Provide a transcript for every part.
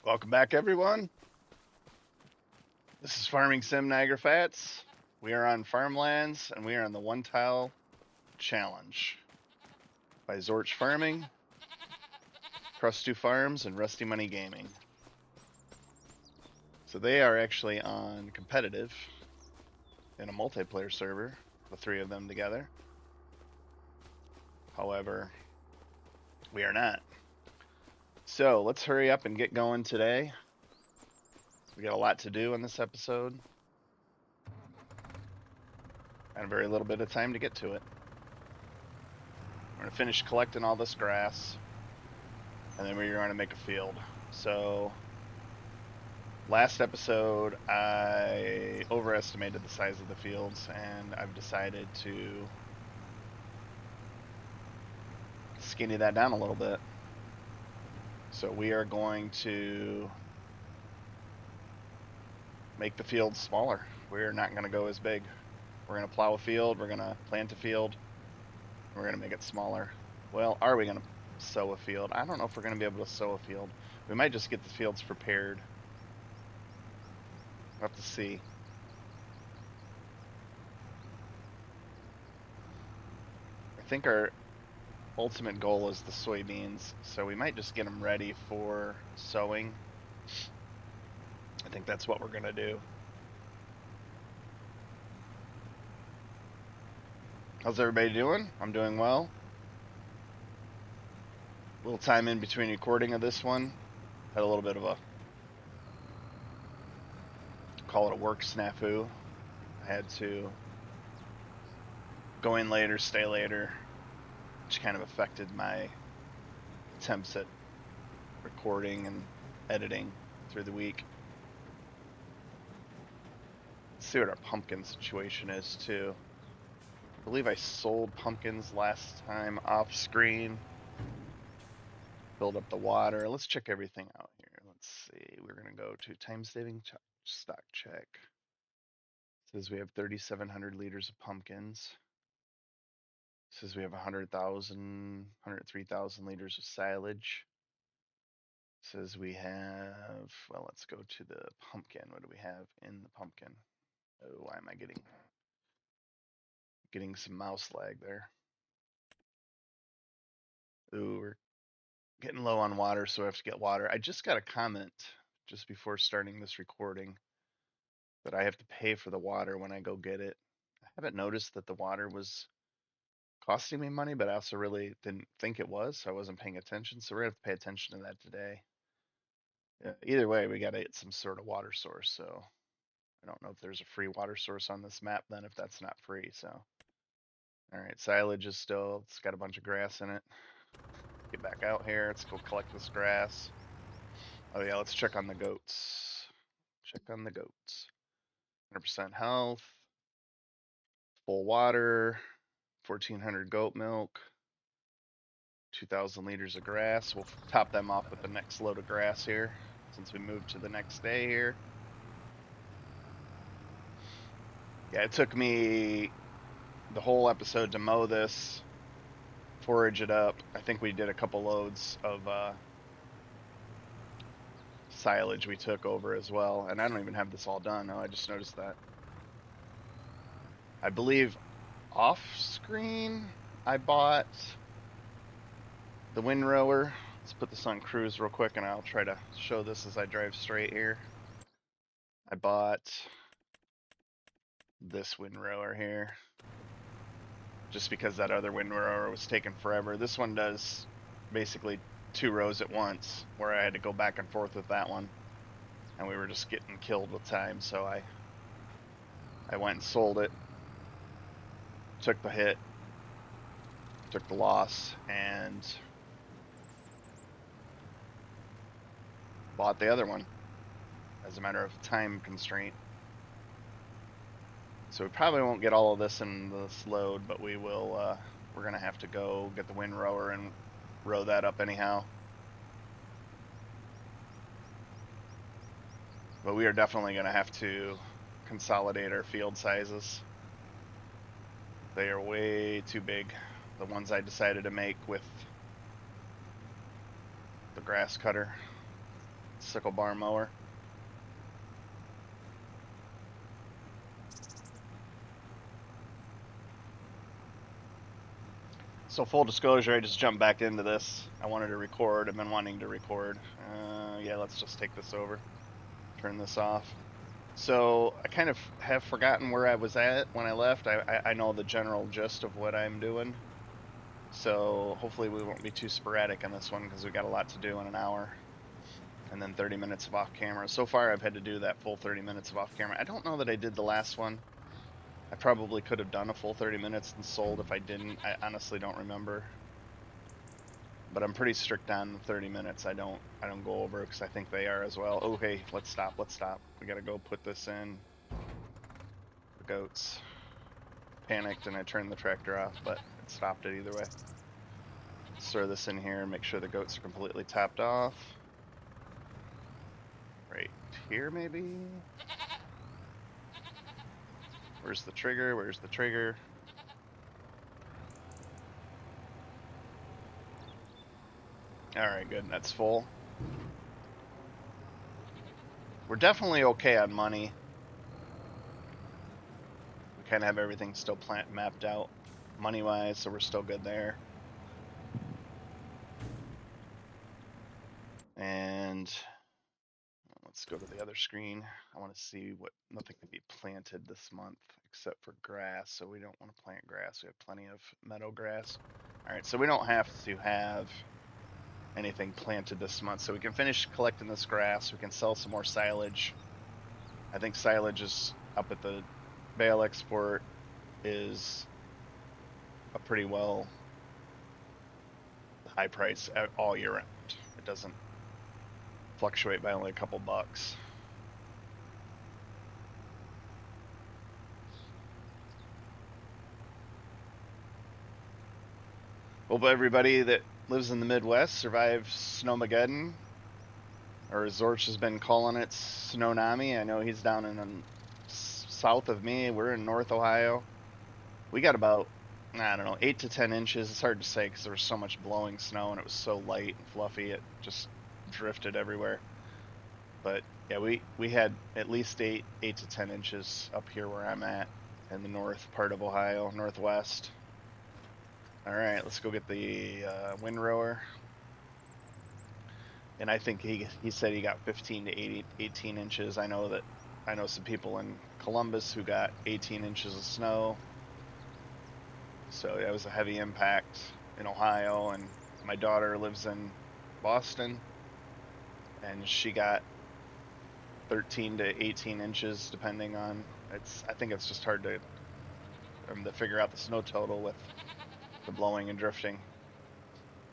Welcome back, everyone. This is Farming Sim Niagara Fats. We are on Farmlands, and we are on the One Tile Challenge by Zorch Farming, Crustu Farms, and Rusty Money Gaming. So they are actually on competitive in a multiplayer server, the three of them together. However, we are not. So let's hurry up and get going today. We got a lot to do in this episode, and a very little bit of time to get to it. We're going to finish collecting all this grass, and then we're going to make a field. So last episode, I overestimated the size of the fields, and I've decided to skinny that down a little bit. So we are going to make the fields smaller. We're not going to go as big. We're going to plow a field, we're going to plant a field, and we're going to make it smaller. Well, are we going to sow a field? I don't know if we're going to be able to sow a field. We might just get the fields prepared. We'll have to see. I think our ultimate goal is the soybeans, so we might just get them ready for sowing. I think that's what we're going to do. How's everybody doing? I'm doing well. A little time in between recording of this one. Had a little bit of a, call it a work snafu. I had to go in later, stay later, which kind of affected my attempts at recording and editing through the week. Let's see what our pumpkin situation is too. I believe I sold pumpkins last time off screen. Build up the water. Let's check everything out here. Let's see. We're going to go to time saving stock check. It says we have 3,700 liters of pumpkins. It says we have 103,000 liters of silage. It says we have, well, let's go to the pumpkin. What do we have in the pumpkin? Oh, why am I getting some mouse lag there? Ooh, we're getting low on water, so I have to get water. I just got a comment just before starting this recording that I have to pay for the water when I go get it. I haven't noticed that the water was costing me money, but I also really didn't think it was, so I wasn't paying attention. So we're gonna have to pay attention to that today. Either way, we gotta get some sort of water source. So I don't know if there's a free water source on this map then if that's not free. So all right, silage is still, it's got a bunch of grass in it. Get back out here. Let's go collect this grass. Oh yeah, let's check on the goats. Check on the goats. 100% health, full water, 1,400 goat milk, 2,000 liters of grass. We'll top them off with the next load of grass here since we moved to the next day here. Yeah, it took me the whole episode to mow this, forage it up. I think we did a couple loads of silage we took over as well. And I don't even have this all done. Oh, I just noticed that. I believe off screen I bought the windrower. Let's put this on cruise real quick and I'll try to show this as I drive straight here. I bought this windrower here just because that other windrower was taking forever. This one does basically 2 rows at once, where I had to go back and forth with that one, and we were just getting killed with time. So I went and sold it, took the hit, took the loss, and bought the other one as a matter of time constraint. So we probably won't get all of this in this load, but we will. We're gonna have to go get the windrower and row that up anyhow. But we are definitely gonna have to consolidate our field sizes. They are way too big. The ones I decided to make with the grass cutter. sickle bar mower. So full disclosure, I just jumped back into this. I wanted to record. I've been wanting to record. Yeah, let's just take this over. Turn this off. So I kind of have forgotten where I was at when I left. I know the general gist of what I'm doing. So hopefully we won't be too sporadic on this one because we got a lot to do in an hour. And then 30 minutes of off camera. So far I've had to do that full 30 minutes of off camera. I don't know that I did the last one. I probably could have done a full 30 minutes and sold if I didn't. I honestly don't remember. But I'm pretty strict on the 30 minutes. I don't go over because I think they are as well. Okay, let's stop. We gotta go put this in. The goats. Panicked and I turned the tractor off, but it stopped it either way. Let's throw this in here and make sure the goats are completely topped off. Right here, maybe? Where's the trigger? Where's the trigger? Alright, good. That's full. We're definitely okay on money. We kind of have everything still mapped out money-wise, so we're still good there. And let's go to the other screen. I want to see what nothing can be planted this month except for grass, so we don't want to plant grass. We have plenty of meadow grass. Alright, so we don't have to have anything planted this month, so we can finish collecting this grass. We can sell some more silage. I think silage is up at the bale export is a pretty well high price all year round. It doesn't fluctuate by only a couple bucks. Hope everybody that lives in the Midwest survives Snowmageddon, or as Zorch has been calling it, Snownami. I know he's down in south of me. We're in North Ohio. We got about, I don't know, 8 to 10 inches. It's hard to say because there was so much blowing snow and it was so light and fluffy. It just drifted everywhere. But yeah, we had at least 8 to 10 inches up here where I'm at in the north part of Ohio, northwest. All right, let's go get the windrower. And I think he said he got 15 to 18 inches. I know some people in Columbus who got 18 inches of snow. So that was a heavy impact in Ohio. And my daughter lives in Boston, and she got 13 to 18 inches, depending on. I think it's just hard to figure out the snow total with the blowing and drifting.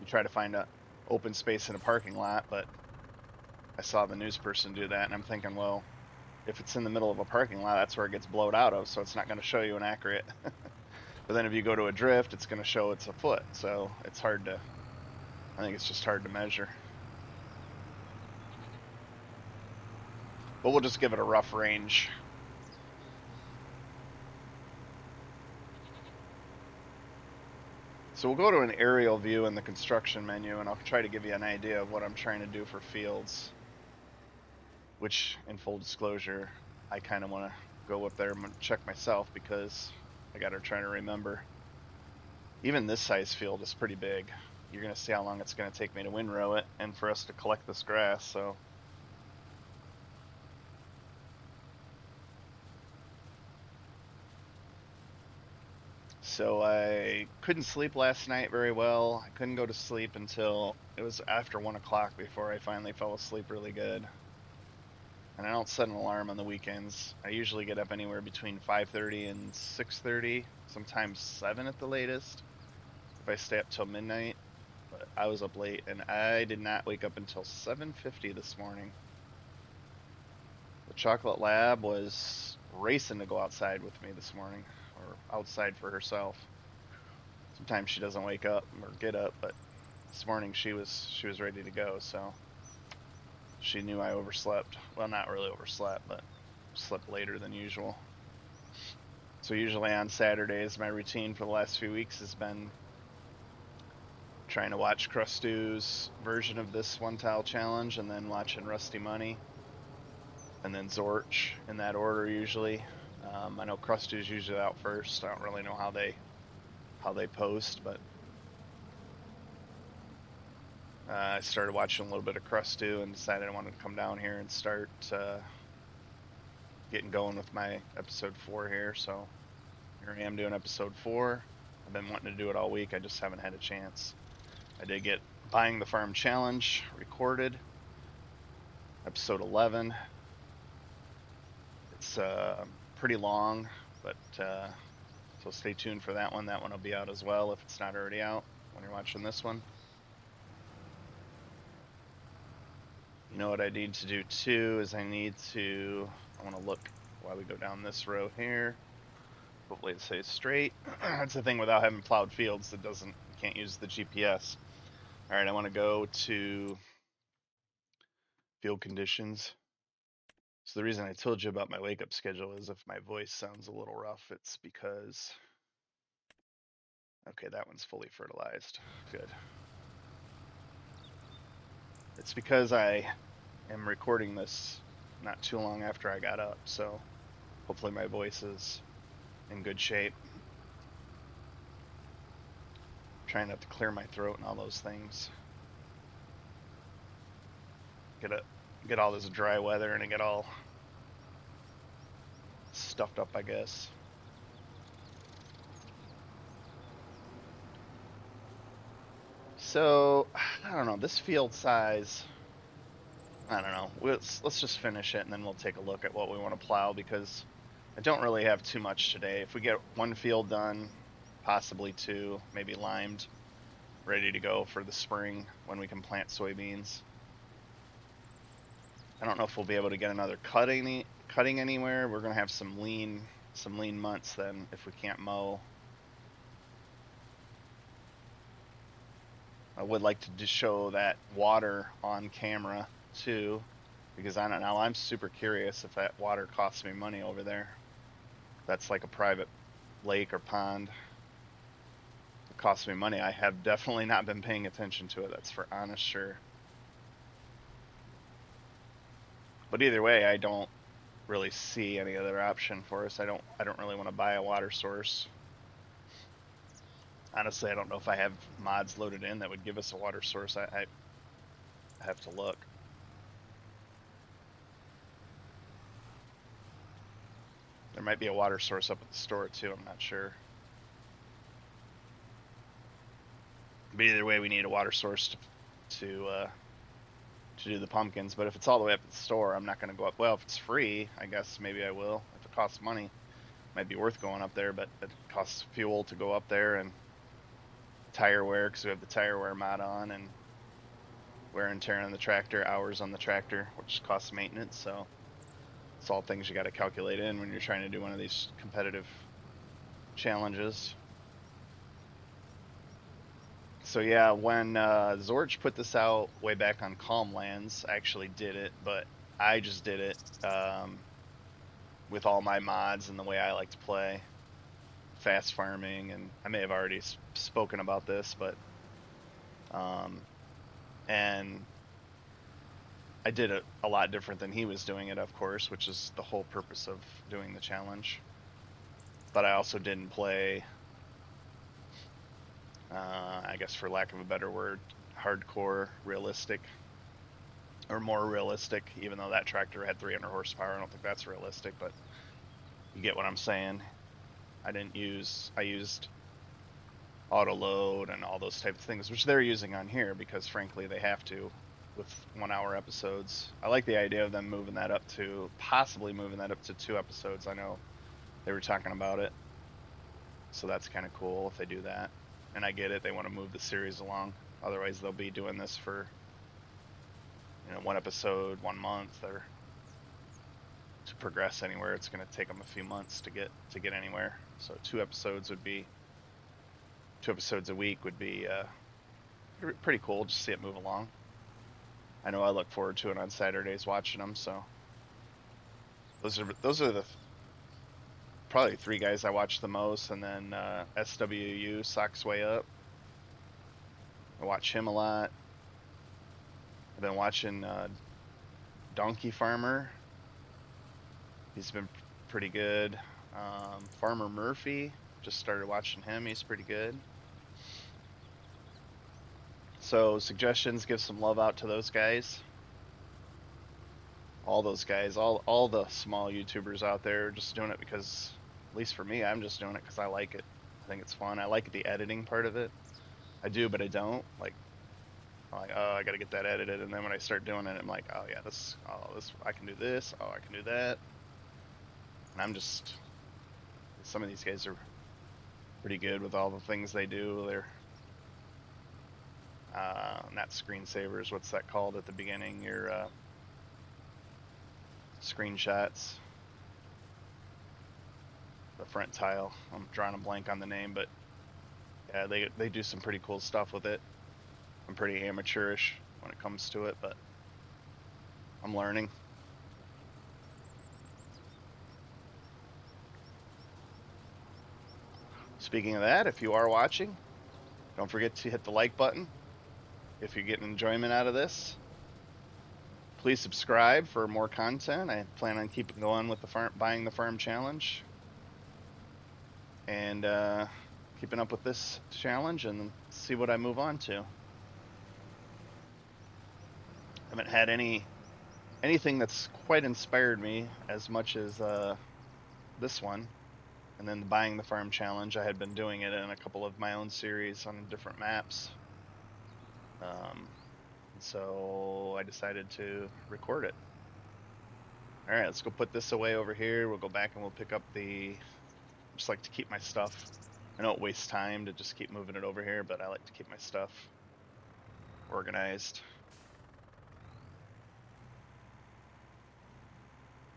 You try to find a open space in a parking lot, but I saw the news person do that, and I'm thinking, well, if it's in the middle of a parking lot, that's where it gets blowed out of, so it's not going to show you an accurate. But then if you go to a drift, it's going to show it's a foot, so it's hard to. I think it's just hard to measure. But we'll just give it a rough range. So we'll go to an aerial view in the construction menu, and I'll try to give you an idea of what I'm trying to do for fields. Which, in full disclosure, I kind of want to go up there and check myself because I got to try to remember. Even this size field is pretty big. You're going to see how long it's going to take me to windrow it and for us to collect this grass, so. So I couldn't sleep last night very well. I couldn't go to sleep until it was after 1 o'clock before I finally fell asleep really good. And I don't set an alarm on the weekends. I usually get up anywhere between 5:30 and 6:30, sometimes 7 at the latest, if I stay up till midnight. But I was up late, and I did not wake up until 7:50 this morning. The chocolate lab was racing to go outside with me this morning, or outside for herself. Sometimes she doesn't wake up or get up, but this morning she was ready to go, so she knew I overslept. Well, not really overslept, but slept later than usual. So usually on Saturdays, my routine for the last few weeks has been trying to watch Crustu's version of this one tile challenge, and then watching Rusty Money, and then Zorch in that order usually. I know Crustu's usually out first. I don't really know how they post, but I started watching a little bit of Crustu and decided I wanted to come down here and start getting going with my episode 4 here. So here I am doing episode 4. I've been wanting to do it all week. I just haven't had a chance. I did get Buying the Farm Challenge recorded, episode 11. It's pretty long, but so stay tuned for that one. That one will be out as well if it's not already out when you're watching this one. You know what I need to do too is I want to look while we go down this row here. Hopefully it stays straight. That's the thing without having plowed fields, that can't use the GPS. All right, I want to go to field conditions. So the reason I told you about my wake up schedule is if my voice sounds a little rough, it's because, okay, that one's fully fertilized. Good. It's because I am recording this not too long after I got up, so hopefully my voice is in good shape. I'm trying not to clear my throat and all those things. Get all this dry weather and get all stuffed up, I guess. So I don't know, this field size, I don't know. Let's just finish it and then we'll take a look at what we want to plow, because I don't really have too much today. If we get one field done, possibly 2, maybe limed, ready to go for the spring when we can plant soybeans. I don't know if we'll be able to get another cutting anywhere. We're gonna have some lean months then if we can't mow. I would like to just show that water on camera too, because I don't know, I'm super curious if that water costs me money over there. That's like a private lake or pond. It costs me money. I have definitely not been paying attention to it. That's for honest sure. But either way, I don't really see any other option for us. I don't really want to buy a water source. Honestly, I don't know if I have mods loaded in that would give us a water source. I have to look. There might be a water source up at the store too, I'm not sure. But either way, we need a water source to do the pumpkins. But if it's all the way up at the store, I'm not going to go up. Well, if it's free, I guess maybe I will. If it costs money, it might be worth going up there, but it costs fuel to go up there, and tire wear, because we have the tire wear mod on, and wear and tear on the tractor, hours on the tractor, which costs maintenance. So it's all things you got to calculate in when you're trying to do one of these competitive challenges. So yeah, when Zorch put this out way back on Farmlands, I actually did it, but I just did it with all my mods and the way I like to play fast farming. And I may have already spoken about this, but and I did it a lot different than he was doing it, of course, which is the whole purpose of doing the challenge. But I also didn't play, I guess for lack of a better word, hardcore realistic, or more realistic, even though that tractor had 300 horsepower. I don't think that's realistic, but you get what I'm saying. I used auto load and all those type of things, which they're using on here because frankly they have to with 1 hour episodes. I like the idea of them possibly moving that up to 2 episodes. I know they were talking about it, so that's kind of cool if they do that. And I get it, they want to move the series along, otherwise they'll be doing this for 1 episode 1 month, or to progress anywhere it's going to take them a few months to get anywhere. So 2 episodes a week would be pretty cool. Just see it move along. I know I look forward to it on Saturdays watching them. So those are the probably 3 guys I watch the most, and then SWU Socks Way Up. I watch him a lot. I've been watching Donkey Farmer. He's been pretty good. Farmer Murphy, just started watching him. He's pretty good. So suggestions, give some love out to those guys. All those guys, all the small YouTubers out there are just doing it because, at least for me, I'm just doing it because I like it. I think it's fun. I like the editing part of it. I do, but I don't. Like, oh, I got to get that edited. And then when I start doing it, I'm like, oh yeah, this, I can do this. Oh, I can do that. And I'm just, some of these guys are pretty good with all the things they do. They're not screensavers. What's that called at the beginning? Your screenshots. The front tile. I'm drawing a blank on the name, but yeah, they do some pretty cool stuff with it. I'm pretty amateurish when it comes to it, but I'm learning. Speaking of that, if you are watching, don't forget to hit the like button. If you're getting enjoyment out of this, please subscribe for more content. I plan on keeping going with the buying the farm challenge, and keeping up with this challenge, and see what I move on to. I haven't had anything that's quite inspired me as much as this one. And then buying the farm challenge, I had been doing it in a couple of my own series on different maps. So I decided to record it. All right, let's go put this away over here. We'll go back and we'll pick up the, just like to keep my stuff. I know it wastes time to just keep moving it over here, but I like to keep my stuff organized.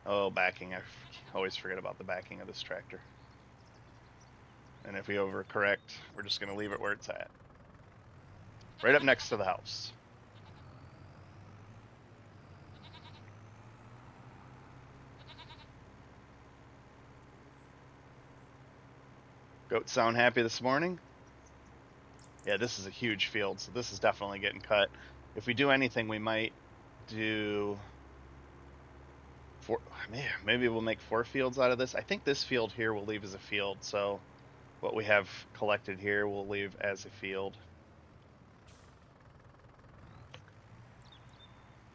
Oh, backing. I always forget about the backing of this tractor. And if we overcorrect, we're just going to leave it where it's at. Right up next to the house. Goats sound happy this morning? Yeah, this is a huge field, so this is definitely getting cut. If we do anything, we might do maybe we'll make 4 fields out of this. I think this field here we'll leave as a field, so what we have collected here we'll leave as a field.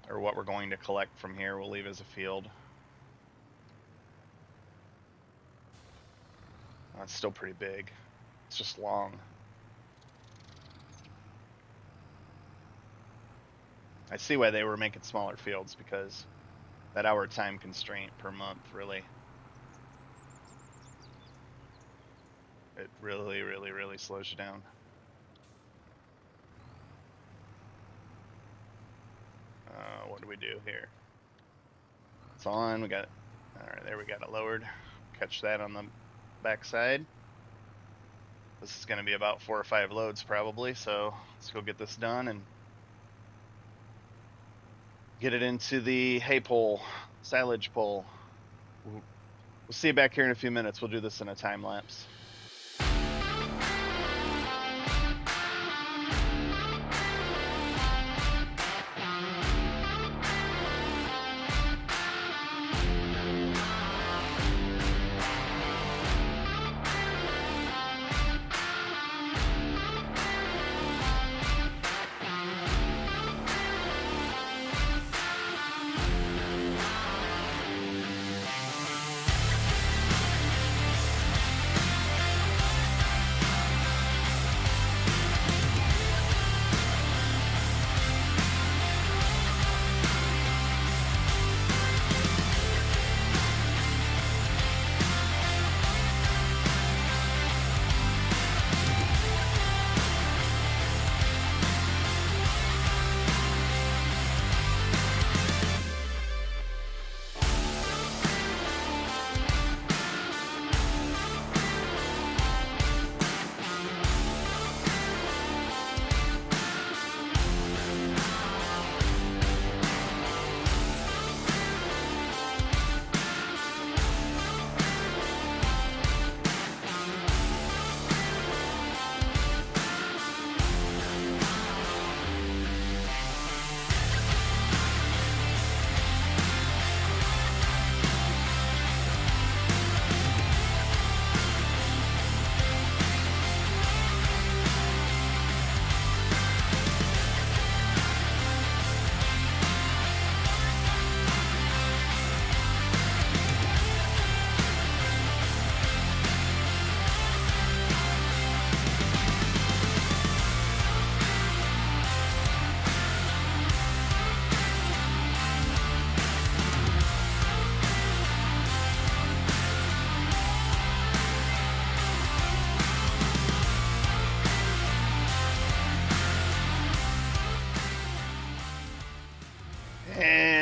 Or what we're going to collect from here we'll leave as a field. Oh, it's still pretty big. It's just long. I see why they were making smaller fields, because that hour time constraint per month really slows you down. What do we do here? It's on. We got it. All right, there we got it lowered. Catch that on the back side. This is going to be about 4 or 5 loads probably, so let's go get this done and get it into the hay pole, silage pole. We'll see you back here in a few minutes. We'll do this in a time lapse.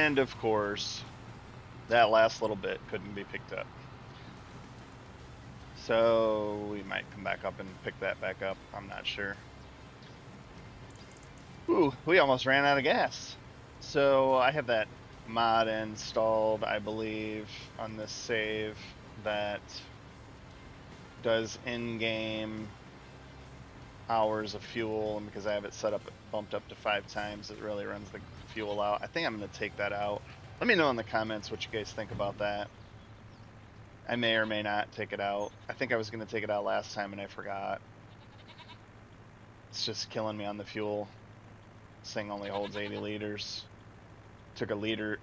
And of course, that last little bit couldn't be picked up. So we might come back up and pick that back up. I'm not sure. Ooh, we almost ran out of gas. So I have that mod installed, I believe, on this save that does in-game hours of fuel, and because I have it set up bumped up to 5 times, it really runs the fuel out. I think I'm going to take that out. Let me know in the comments what you guys think about that. I may or may not take it out. I think I was going to take it out last time and I forgot. It's just killing me on the fuel. This thing only holds 80 liters. Took a liter,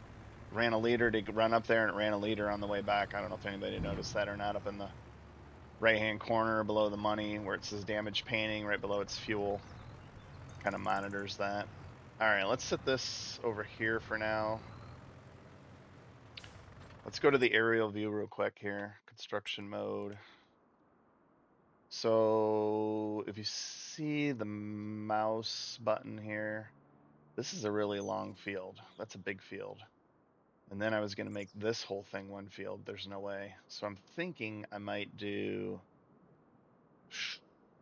ran a liter to run up there, and it ran a liter on the way back. I don't know if anybody noticed that or not. Up in the right hand corner below the money where it says damage painting, right below its fuel, kind of monitors that. All right, let's set this over here for now. Let's go to the aerial view real quick here. Construction mode. So if you see the mouse button here, this is a really long field. That's a big field. And then I was going to make this whole thing one field. There's no way. So I'm thinking I might do,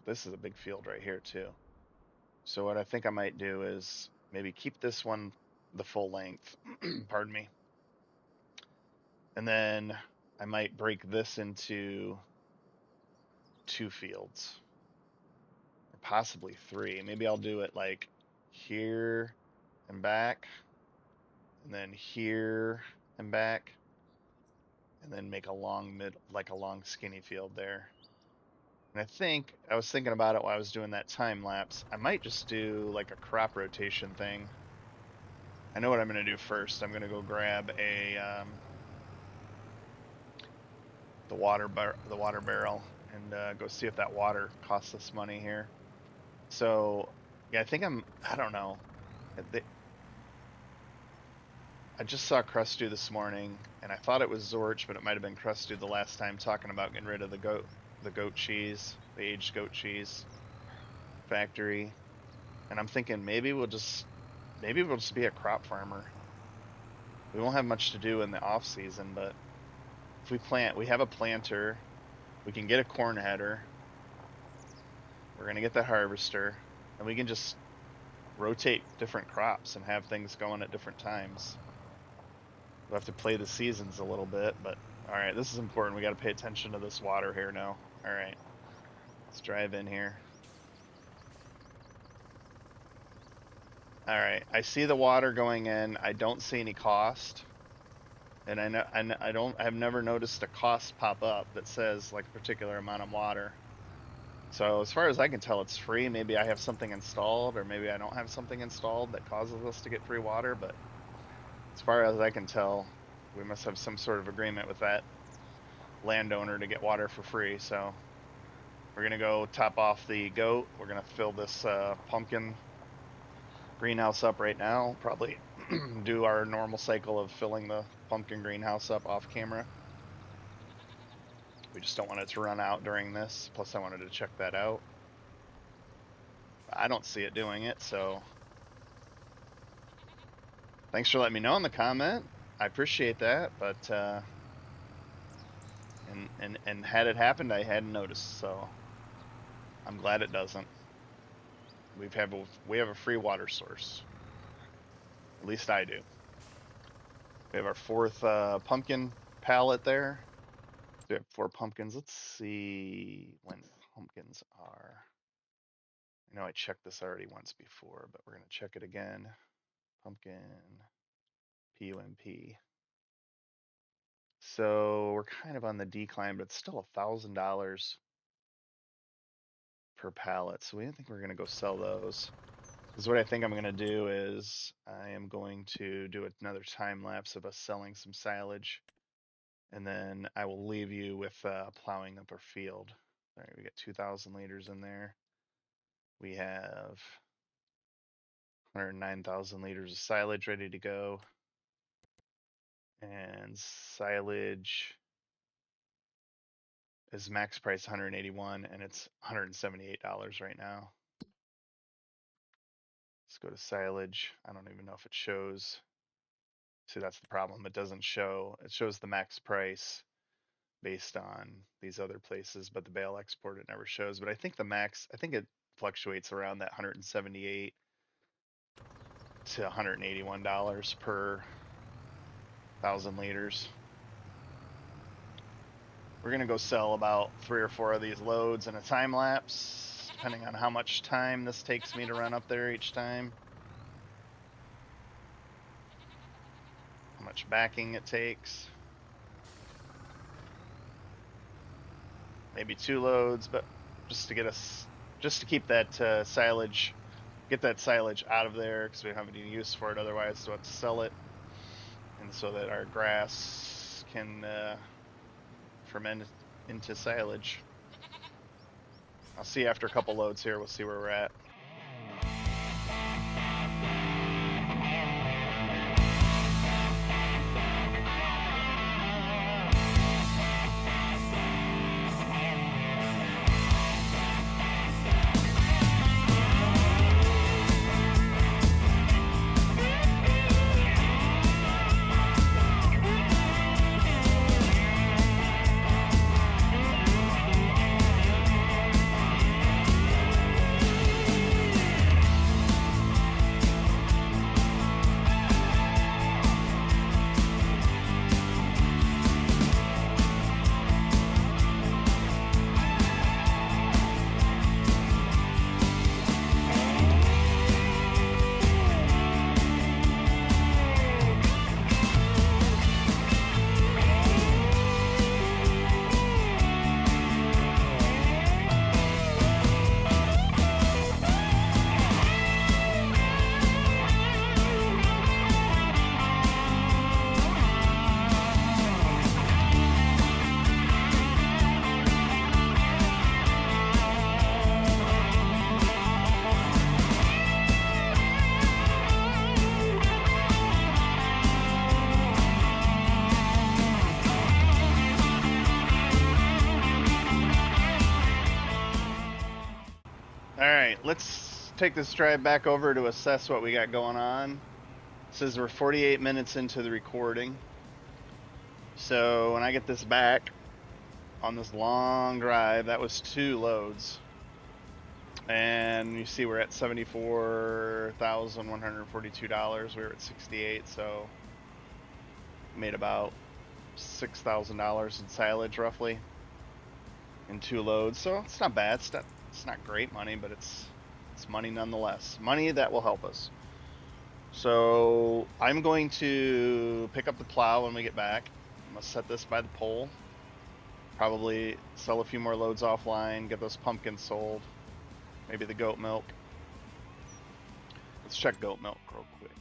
this is a big field right here too. So what I think I might do is maybe keep this one the full length, pardon me. And then I might break this into 2 fields, or possibly 3. Maybe I'll do it like here and back, and then here and back, and then make a long like a long skinny field there. And I think I was thinking about it while I was doing that time lapse. I might just do like a crop rotation thing. I know what I'm going to do first. I'm going to go grab a the water barrel and go see if that water costs us money here. So yeah, I don't know. I just saw Crustu this morning, and I thought it was Zorch, but it might have been Crustu the last time, talking about getting rid of the goat cheese, the aged goat cheese factory. And I'm thinking maybe we'll just be a crop farmer. We won't have much to do in the off season, but if we have a planter, we can get a corn header. We're gonna get the harvester, and we can just rotate different crops and have things going at different times. We'll have to play the seasons a little bit, but all right, this is important. We got to pay attention to this water here now. All right, let's drive in here. All right, I see the water going in. I don't see any cost, and I've never noticed a cost pop up that says like a particular amount of water. So as far as I can tell, it's free. Maybe I have something installed, or maybe I don't have something installed that causes us to get free water. But as far as I can tell, we must have some sort of agreement with that landowner to get water for free. So we're gonna go top off the goat. We're gonna fill this pumpkin greenhouse up right now. Probably do our normal cycle of filling the pumpkin greenhouse up off camera. We just don't want it to run out during this. Plus I wanted to check that out. I don't see it doing it, so thanks for letting me know in the comment. I appreciate that, but and had it happened, I hadn't noticed, so I'm glad it doesn't. We have a free water source. At least I do. We have our 4th pumpkin pallet there. So we have 4 pumpkins. Let's see when pumpkins are. I know I checked this already once before, but we're gonna check it again. Pumpkin PUMP. So we're kind of on the decline, but it's still $1,000 per pallet. So we think we're gonna go sell those. Because what I think I'm gonna do is I am going to do another time lapse of us selling some silage, and then I will leave you with plowing up our field. All right, we got 2,000 liters in there. We have 109,000 liters of silage ready to go. And silage is max price 181 and it's $178 right now. Let's go to silage. I don't even know if it shows See, that's the problem. It doesn't show, it shows the max price based on these other places, but the bale export it never shows. But I think the max, I think it fluctuates around that 178 to $181 per 1,000 liters. We're gonna go sell about 3 or 4 of these loads in a time lapse, depending on how much time this takes me to run up there each time. How much backing it takes. Maybe 2 loads, but just to get us, just to keep that silage, get that silage out of there because we don't have any use for it otherwise, so I have to sell it. And so that our grass can ferment into silage. I'll see after a couple loads here, we'll see where we're at. Alright, let's take this drive back over to assess what we got going on. It says we're 48 minutes into the recording. So when I get this back on this long drive, that was 2 loads. And you see we're at $74,142. We were at 68, so made about $6,000 in silage roughly in 2 loads. So it's not bad. It's not great money, but it's money nonetheless. Money that will help us. So I'm going to pick up the plow when we get back. I'm gonna set this by the pole. Probably sell a few more loads offline, get those pumpkins sold. Maybe the goat milk. Let's check goat milk real quick.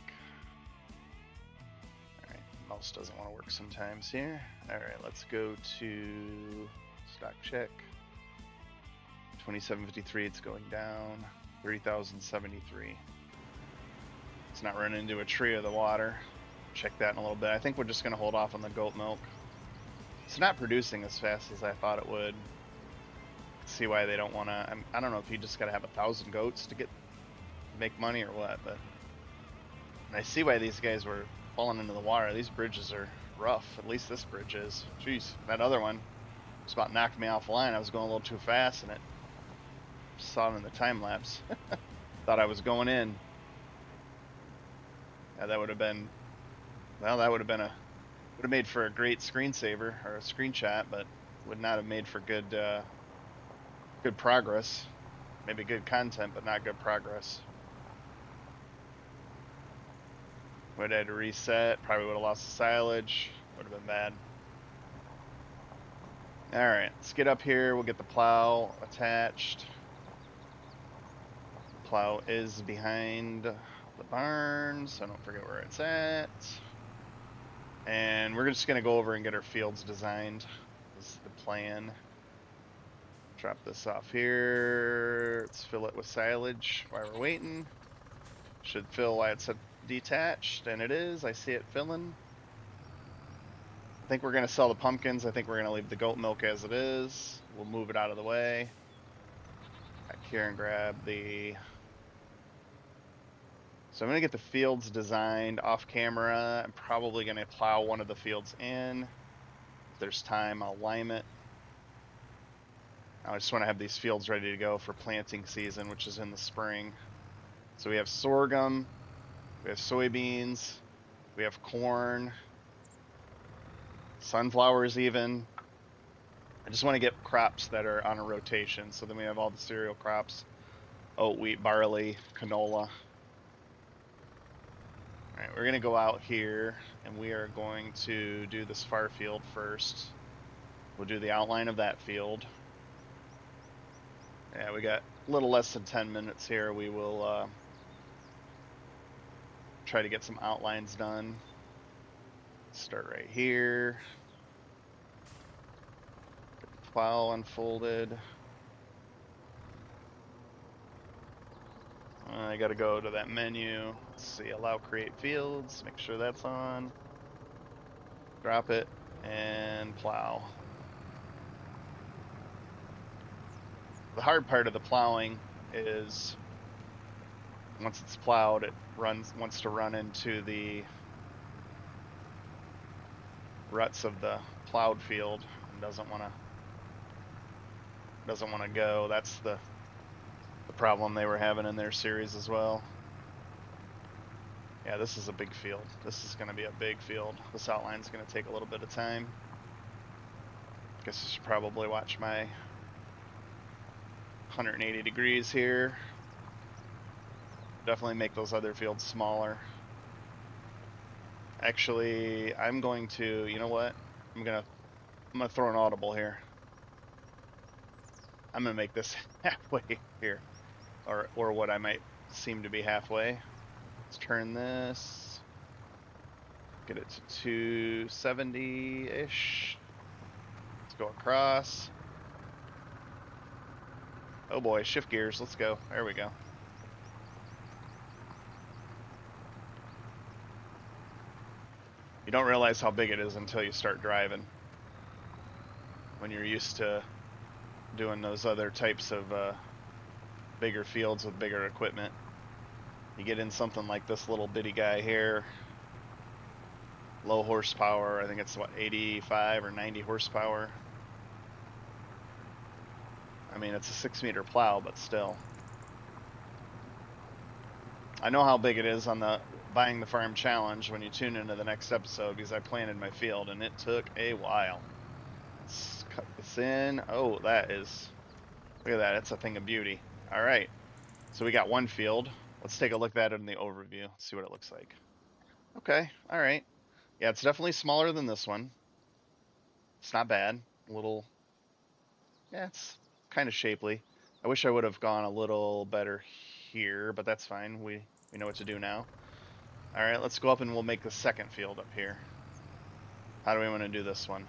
Alright, mouse doesn't want to work sometimes here. Alright, let's go to stock check. 2753, it's going down. 30,073. It's not running into a tree of the water. Check that in a little bit. I think we're just going to hold off on the goat milk. It's not producing as fast as I thought it would. See why they don't want to. I don't know if you just got to have 1,000 goats to make money or what, but I see why these guys were falling into the water. These bridges are rough. At least this bridge is. Jeez, that other one was about knocked me off the line. I was going a little too fast, and it saw it in the time lapse. Thought I was going in. Yeah, that would have been. Well, that would have made for a great screensaver or a screenshot, but would not have made for good progress. Maybe good content, but not good progress. Would have had to reset. Probably would have lost the silage. Would have been bad. All right, let's get up here. We'll get the plow attached. The plow is behind the barn, so don't forget where it's at. And we're just gonna go over and get our fields designed. This is the plan. Drop this off here. Let's fill it with silage while we're waiting. Should fill while it's detached, and it is. I see it filling. I think we're gonna sell the pumpkins. I think we're gonna leave the goat milk as it is. We'll move it out of the way. Back here and grab the So I'm gonna get the fields designed off camera. I'm probably gonna plow one of the fields in. If there's time, I'll lime it. I just want to have these fields ready to go for planting season, which is in the spring. So we have sorghum, we have soybeans, we have corn, sunflowers even. I just want to get crops that are on a rotation. So then we have all the cereal crops, oat, wheat, barley, canola. All right, we're gonna go out here and we are going to do this far field first. We'll do the outline of that field. Yeah, we got a little less than 10 minutes here. We will try to get some outlines done. Start right here. Get the plow unfolded. I got to go to that menu. Let's see, allow create fields. Make sure that's on. Drop it and plow. The hard part of the plowing is once it's plowed, it wants to run into the ruts of the plowed field and doesn't want to go. That's the problem they were having in their series as well. Yeah, this is a big field. This is going to be a big field. This outline's going to take a little bit of time. Guess I should probably watch my 180 degrees here. Definitely make those other fields smaller. Actually, I'm going to, you know what? I'm gonna throw an audible here. I'm gonna make this halfway here, or what I might seem to be halfway. Let's turn this, get it to 270-ish. Let's go across. Oh boy, shift gears. Let's go. There we go. You don't realize how big it is until you start driving. When you're used to doing those other types of bigger fields with bigger equipment. You get in something like this little bitty guy here, low horsepower, I think it's what, 85 or 90 horsepower. I mean, it's a 6-meter plow, but still. I know how big it is on the Buying the Farm Challenge when you tune into the next episode, because I planted my field and it took a while. Let's cut this in. Oh, that is, look at that, it's a thing of beauty. All right, so we got one field. Let's take a look at it in the overview, see what it looks like. Okay, all right. Yeah, it's definitely smaller than this one. It's not bad. A little, yeah, it's kind of shapely. I wish I would have gone a little better here, but that's fine. We know what to do now. All right, let's go up and we'll make the second field up here. How do we want to do this one?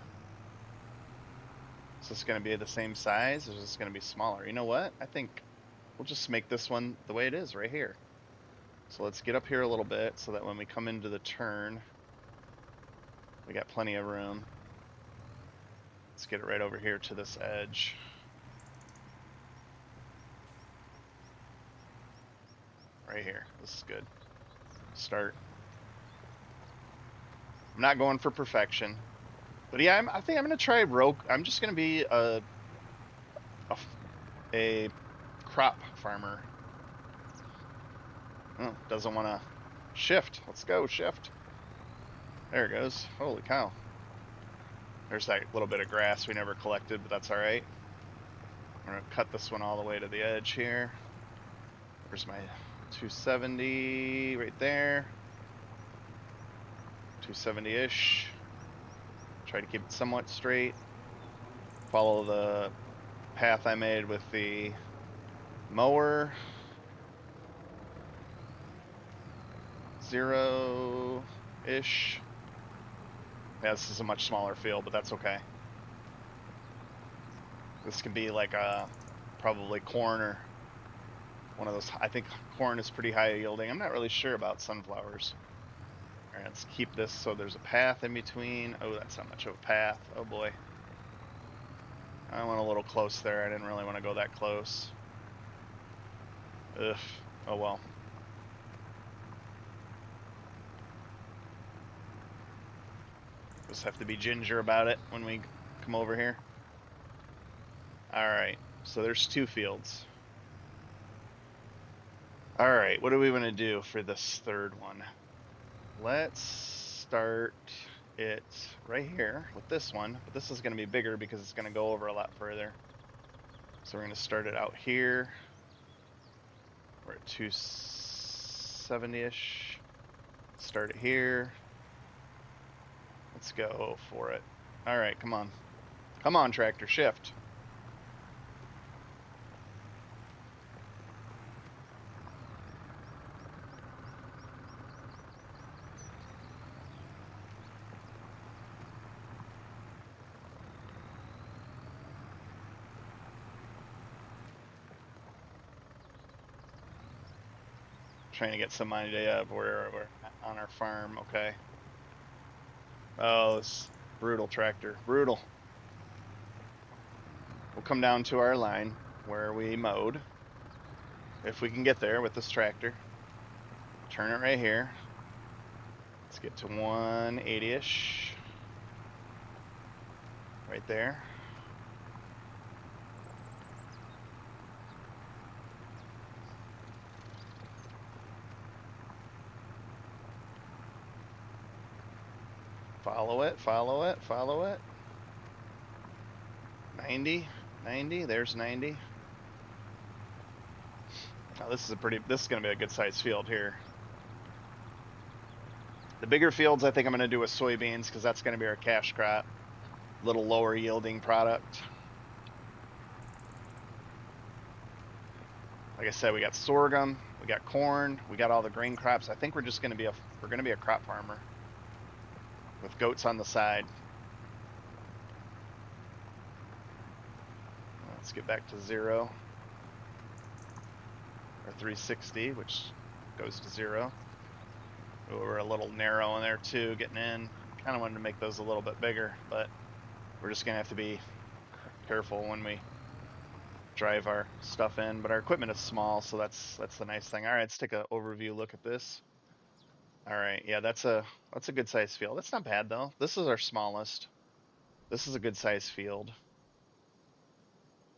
Is this going to be the same size, or is this going to be smaller? You know what? I think we'll just make this one the way it is right here. So let's get up here a little bit so that when we come into the turn, we got plenty of room. Let's get it right over here to this edge. Right here. This is good. Start. I'm not going for perfection, but yeah, I think I'm gonna try row. I'm just gonna be a crop farmer. Oh, doesn't want to shift. Let's go shift. There it goes. Holy cow! There's that little bit of grass we never collected, but that's all right. I'm gonna cut this one all the way to the edge here. There's my 270 right there. 270-ish. Try to keep it somewhat straight. Follow the path I made with the mower. 0-ish. Yeah, this is a much smaller field, but that's okay. This can be like a probably corn or one of those. I think corn is pretty high yielding. I'm not really sure about sunflowers. All right, let's keep this so there's a path in between. Oh, that's not much of a path. Oh boy. I went a little close there. I didn't really want to go that close. Ugh. Oh well. Just have to be ginger about it when we come over here. All right, so there's 2 fields. All right, what do we want to do for this third one? Let's start it right here with this one, but this is going to be bigger because it's going to go over a lot further. So we're going to start it out here. We're at 270-ish. Start it here. Let's go for it. All right, come on. Come on, tractor, shift. Trying to get some idea of where we're on our farm. Okay. Oh, this brutal tractor. Brutal. We'll come down to our line where we mowed. If we can get there with this tractor. Turn it right here. Let's get to 180-ish. Right there. Follow it, follow it, follow it. 90, 90, there's 90. Now this is gonna be a good sized field here. The bigger fields I think I'm gonna do with soybeans because that's gonna be our cash crop. Little lower yielding product. Like I said, we got sorghum, we got corn, we got all the grain crops. I think we're just gonna be a crop farmer with goats on the side. Let's get back to 0 or 360, which goes to 0. Ooh, we're a little narrow in there too, getting in. Kind of wanted to make those a little bit bigger, but we're just gonna have to be careful when we drive our stuff in. But our equipment is small, so that's the nice thing. All right, let's take an overview look at this. All right, yeah, that's a good size field. That's not bad though. This is our smallest. This is a good size field.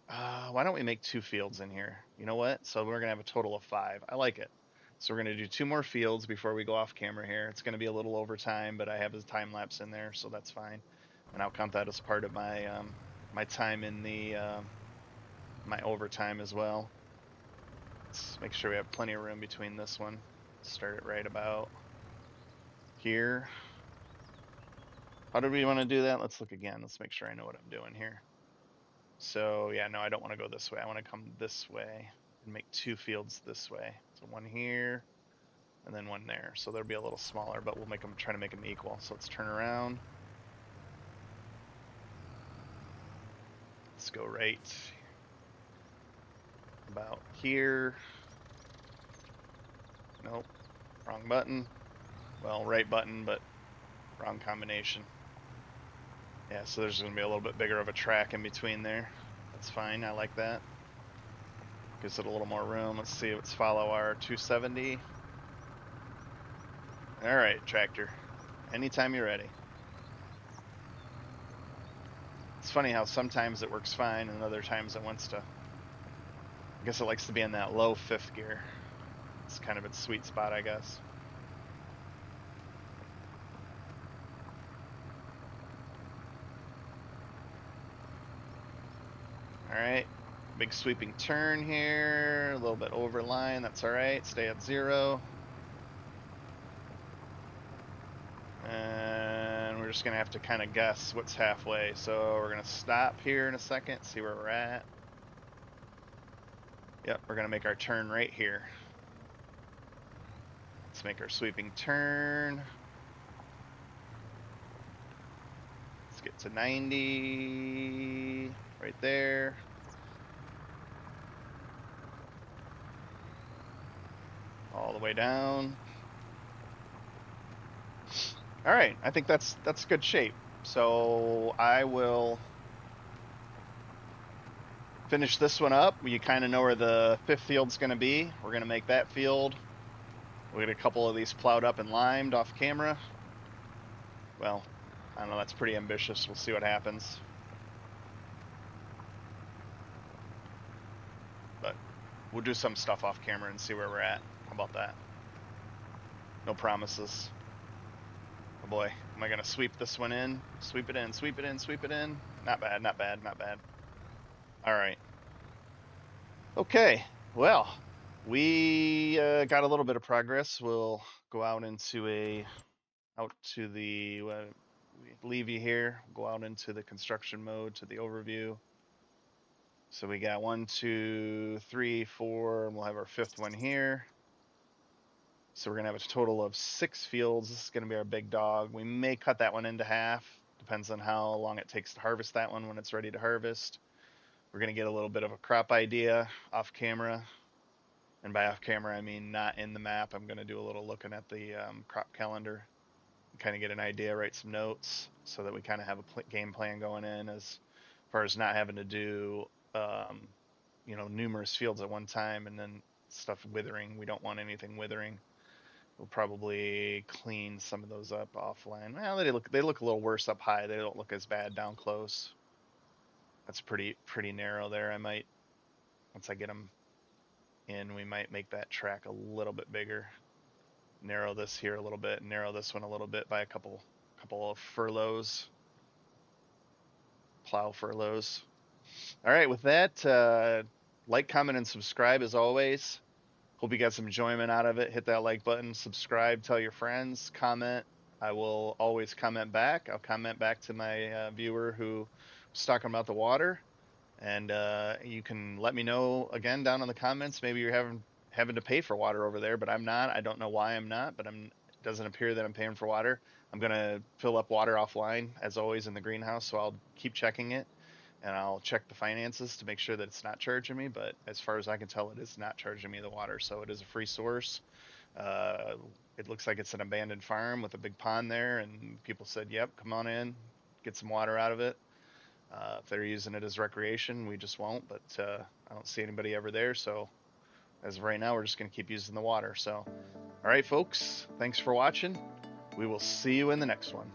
Why don't we make 2 fields in here? You know what? So we're gonna have a total of 5. I like it. So we're gonna do 2 more fields before we go off camera here. It's gonna be a little over time, but I have a time lapse in there, so that's fine. And I'll count that as part of my my time in the my overtime as well. Let's make sure we have plenty of room between this one. Start it right about here. How do we want to do that? Let's look again. Let's make sure I know what I'm doing here. So yeah, no, I don't want to go this way. I want to come this way and make 2 fields this way. So one here and then one there. So they'll be a little smaller, but we'll try to make them equal. So let's turn around. Let's go right about here. Nope, wrong button. Well, right button, but wrong combination. Yeah, so there's gonna be a little bit bigger of a track in between there. That's fine, I like that. Gives it a little more room. Let's see, let's follow our 270. All right, tractor, anytime you're ready. It's funny how sometimes it works fine and other times it wants to, I guess it likes to be in that low 5th gear. It's kind of its sweet spot, I guess. All right, big sweeping turn here, a little bit over line, that's all right, stay at 0. And we're just gonna have to kind of guess what's halfway. So we're gonna stop here in a second, see where we're at. Yep, we're gonna make our turn right here. Let's make our sweeping turn. Let's get to 90, right there. All the way down. All right, I think that's good shape. So I will finish this one up. You kind of know where the 5th field's gonna be. We're gonna make that field. We'll get a couple of these plowed up and limed off camera. Well, I don't know, that's pretty ambitious. We'll see what happens. But we'll do some stuff off camera and see where we're at. How about that? No promises. Oh boy, am I gonna sweep this one in? Sweep it in, sweep it in, sweep it in. Not bad, not bad, not bad. All right. Okay. Well, we got a little bit of progress. We'll go out to the we leave you here. Go out into the construction mode to the overview. So we got 1, 2, 3, 4, and we'll have our fifth one here. So we're gonna have a total of 6 fields. This is gonna be our big dog. We may cut that one into half. Depends on how long it takes to harvest that one when it's ready to harvest. We're gonna get a little bit of a crop idea off camera. And by off camera, I mean not in the map. I'm gonna do a little looking at the crop calendar, kind of get an idea, write some notes, so that we kind of have a game plan going in as far as not having to do, um, numerous fields at one time and then stuff withering. We don't want anything withering. We'll probably clean some of those up offline. Well, they look a little worse up high. They don't look as bad down close. That's pretty narrow there. I might, once I get them in, we might make that track a little bit bigger. Narrow this here a little bit. Narrow this one a little bit by a couple of furloughs, plow furloughs. All right, with that, like, comment, and subscribe as always. Hope you got some enjoyment out of it. Hit that like button, subscribe, tell your friends, comment. I will always comment back. I'll comment back to my viewer who was talking about the water, and you can let me know again down in the comments. Maybe you're having to pay for water over there, but I'm not. I don't know why I'm not, but it doesn't appear that I'm paying for water. I'm gonna fill up water offline as always in the greenhouse, so I'll keep checking it and I'll check the finances to make sure that it's not charging me. But as far as I can tell, it is not charging me the water, so it is a free source. Uh, it looks like it's an abandoned farm with a big pond there, and people said, "Yep, come on in, get some water out of it." If they're using it as recreation, we just won't. But I don't see anybody ever there, so as of right now, we're just going to keep using the water. So, all right, folks, thanks for watching. We will see you in the next one.